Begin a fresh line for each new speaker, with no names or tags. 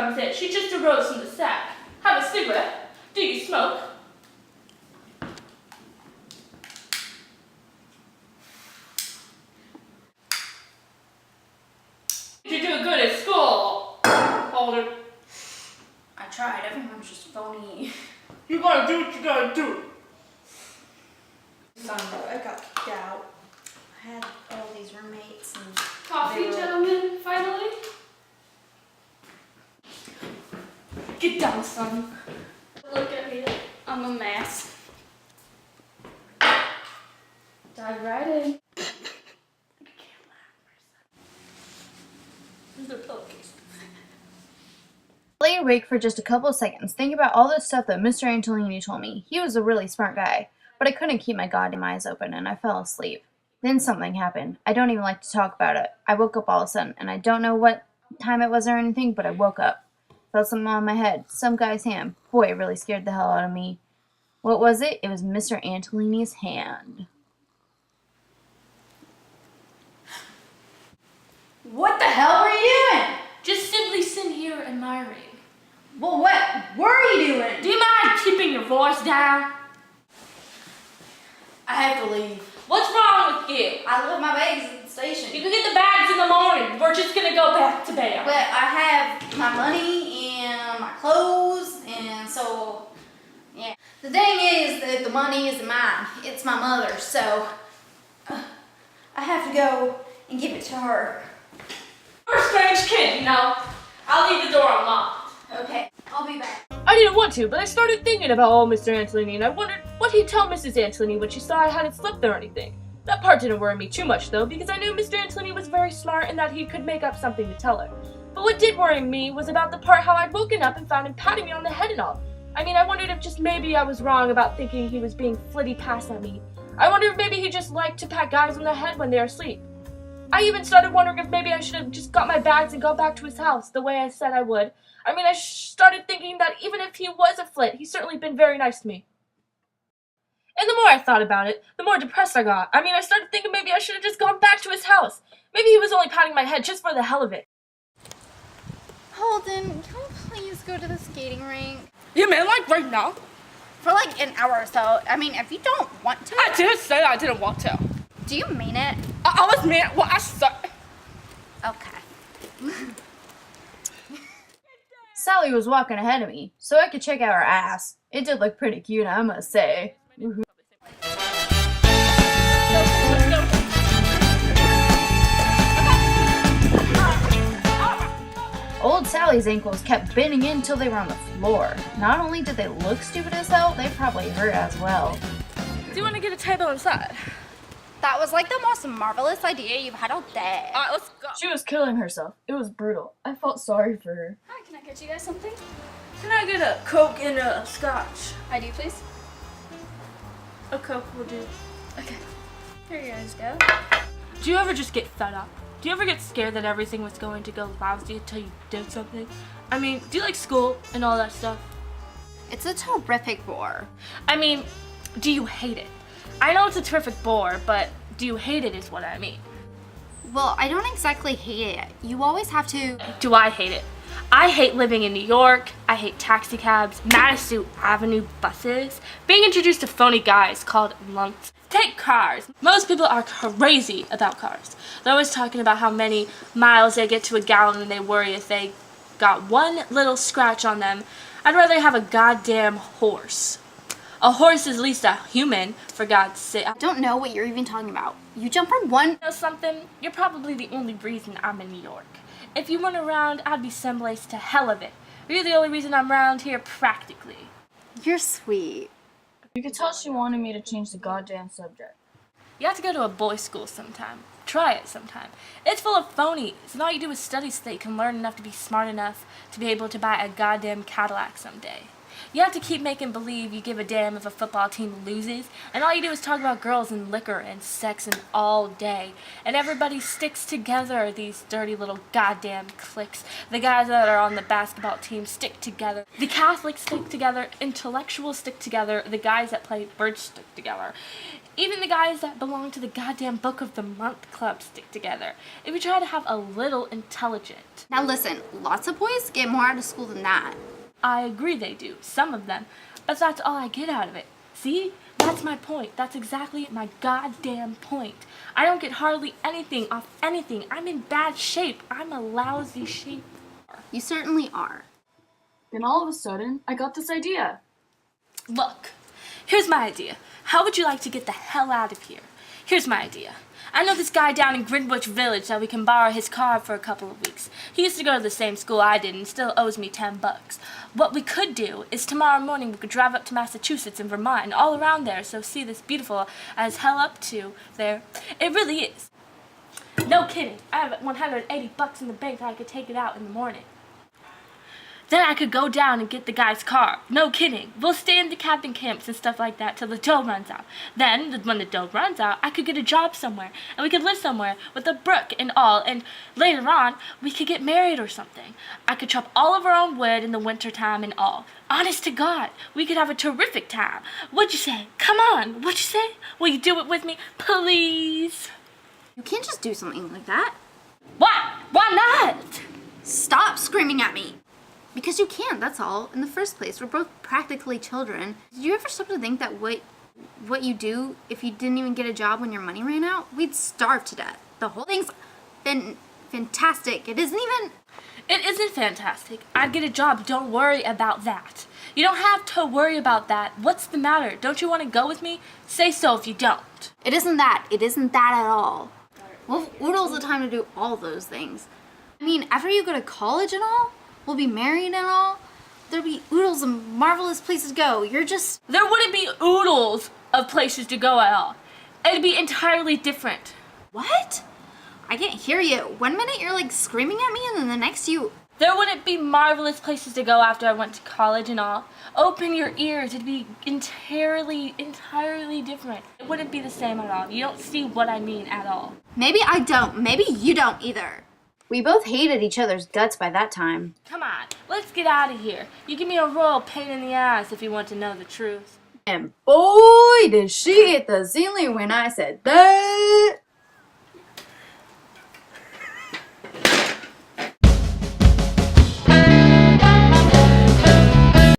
comes in. She just arose from the sack. Have a cigarette? Do you smoke? Did you do good at school? Holder.
I tried. Everyone's just phony.
You gotta do what you gotta do.
I got kicked out. I had all these roommates and
Coffee, gentlemen, finally? Get down, son. Look at me. I'm a mess. Dive right in. There's a pillowcase.
Lay awake for just a couple of seconds, thinking about all the stuff that Mr. Antolini told me. He was a really smart guy, but I couldn't keep my goddamn eyes open, and I fell asleep. Then something happened. I don't even like to talk about it. I woke up all of a sudden, and I don't know what time it was or anything, but I woke up. Felt something on my head. Some guy's hand. Boy, it really scared the hell out of me. What was it? It was Mr. Antolini's hand.
what the hell were you doing?
Just simply sitting here admiring.
Well, what were you doing?
Do you mind keeping your voice down?
I have to leave.
What's wrong with you?
I left my bags at the station.
You can get the bags in the morning. We're just gonna go back to bed.
But I have my money and my clothes, and so, yeah. The thing is that the money isn't mine. It's my mother's, so I have to go and give it to her.
You're a strange kid, you know. I'll leave the door unlocked.
Okay, I'll be back.
I didn't want to, but I started thinking about old Mr. Antolini, and I wondered what he'd tell Mrs. Antolini when she saw I hadn't slept there or anything. That part didn't worry me too much, though, because I knew Mr. Antolini was very smart and that he could make up something to tell her. But what did worry me was about the part how I'd woken up and found him patting me on the head and all. I mean, I wondered if just maybe I was wrong about thinking he was being flitty past at me. I wondered if maybe he just liked to pat guys on the head when they're asleep. I even started wondering if maybe I should have just got my bags and got back to his house the way I said I would. I mean, I started thinking that even if he was a flit, he's certainly been very nice to me. And the more I thought about it, the more depressed I got. I mean, I started thinking maybe I should have just gone back to his house. Maybe he was only patting my head just for the hell of it.
Holden, can we please go to the skating rink?
You mean like right now?
For like an hour or so. I mean, if you don't want to.
I did say I didn't want to.
Do you mean it?
I was mean what I said.
Okay.
Sally was walking ahead of me, so I could check out her ass. It did look pretty cute, I must say. Old Sally's ankles kept bending in till they were on the floor. Not only did they look stupid as hell, they probably hurt as well.
Do you want to get a table inside?
That was like the most marvelous idea you've had all day.
Alright, let's go.
She was killing herself. It was brutal. I felt sorry for her.
Hi, can I get you guys something?
Can I get a Coke and a Scotch?
ID, please.
A Coke will do.
Okay. Here you guys go.
Do you ever just get fed up? Do you ever get scared that everything was going to go lousy until you did something? I mean, do you like school and all that stuff?
It's a terrific bore.
I mean, do you hate it? I know it's a terrific bore, but do you hate it is what I mean.
Well, I don't exactly hate it. You always have to...
Do I hate it? I hate living in New York. I hate taxi cabs, Madison Avenue buses, being introduced to phony guys called lunks. Take cars. Most people are crazy about cars. They're always talking about how many miles they get to a gallon and they worry if they got one little scratch on them. I'd rather have a goddamn horse. A horse is at least a human, for God's sake.
I don't know what you're even talking about. You jump from one...
You know something? You're probably the only reason I'm in New York. If you weren't around, I'd be someplace to hell of it. You're the only reason I'm around here, practically.
You're sweet.
You could tell she wanted me to change the goddamn subject.
You have to go to a boys' school sometime. Try it sometime. It's full of phonies, and all you do is study so that you can learn enough to be smart enough to be able to buy a goddamn Cadillac someday. You have to keep making believe you give a damn if a football team loses, and all you do is talk about girls and liquor and sex and all day. And everybody sticks together, these dirty little goddamn cliques. The guys that are on the basketball team stick together. The Catholics stick together. Intellectuals stick together. The guys that play bridge stick together. Even the guys that belong to the goddamn Book of the Month club stick together. If you try to have a little intelligent.
Now listen, lots of boys get more out of school than that.
I agree they do, some of them, but that's all I get out of it. See? That's my point. That's exactly my goddamn point. I don't get hardly anything off anything. I'm in bad shape. I'm a lousy shape.
You certainly are.
Then all of a sudden, I got this idea.
Look, here's my idea. How would you like to get the hell out of here? Here's my idea. I know this guy down in Greenwich Village that we can borrow his car for a couple of weeks. He used to go to the same school I did and still owes me $10. What we could do is tomorrow morning we could drive up to Massachusetts and Vermont and all around there, so see this beautiful as hell up to there. It really is. No kidding. I have $180 in the bank that I could take it out in the morning. Then I could go down and get the guy's car. No kidding. We'll stay in the cabin camps and stuff like that till the dough runs out. Then, when the dough runs out, I could get a job somewhere. And we could live somewhere with a brook and all. And later on, we could get married or something. I could chop all of our own wood in the winter time and all. Honest to God, we could have a terrific time. What'd you say? Come on. What'd you say? Will you do it with me? Please?
You can't just do something like that.
Why? Why not?
Stop screaming at me. Because you can't, that's all. In the first place, we're both practically children. Did you ever stop to think that what you do if you didn't even get a job when your money ran out? We'd starve to death. The whole thing's been fantastic. It isn't even...
It isn't fantastic. I'd get a job. Don't worry about that. You don't have to worry about that. What's the matter? Don't you want to go with me? Say so if you don't.
It isn't that. It isn't that at all. We'll oodles the time to do all those things. I mean, after you go to college and all, we'll be married and all, there'll be oodles of marvelous places to go. You're just...
There wouldn't be oodles of places to go at all. It'd be entirely different.
What? I can't hear you. 1 minute you're like screaming at me and then the next you...
There wouldn't be marvelous places to go after I went to college and all. Open your ears. It'd be entirely different. It wouldn't be the same at all. You don't see what I mean at all.
Maybe I don't. Maybe you don't either.
We both hated each other's guts by that time.
Come on, let's get out of here. You give me a royal pain in the ass if you want to know the truth.
And boy, did she hit the ceiling when I said that.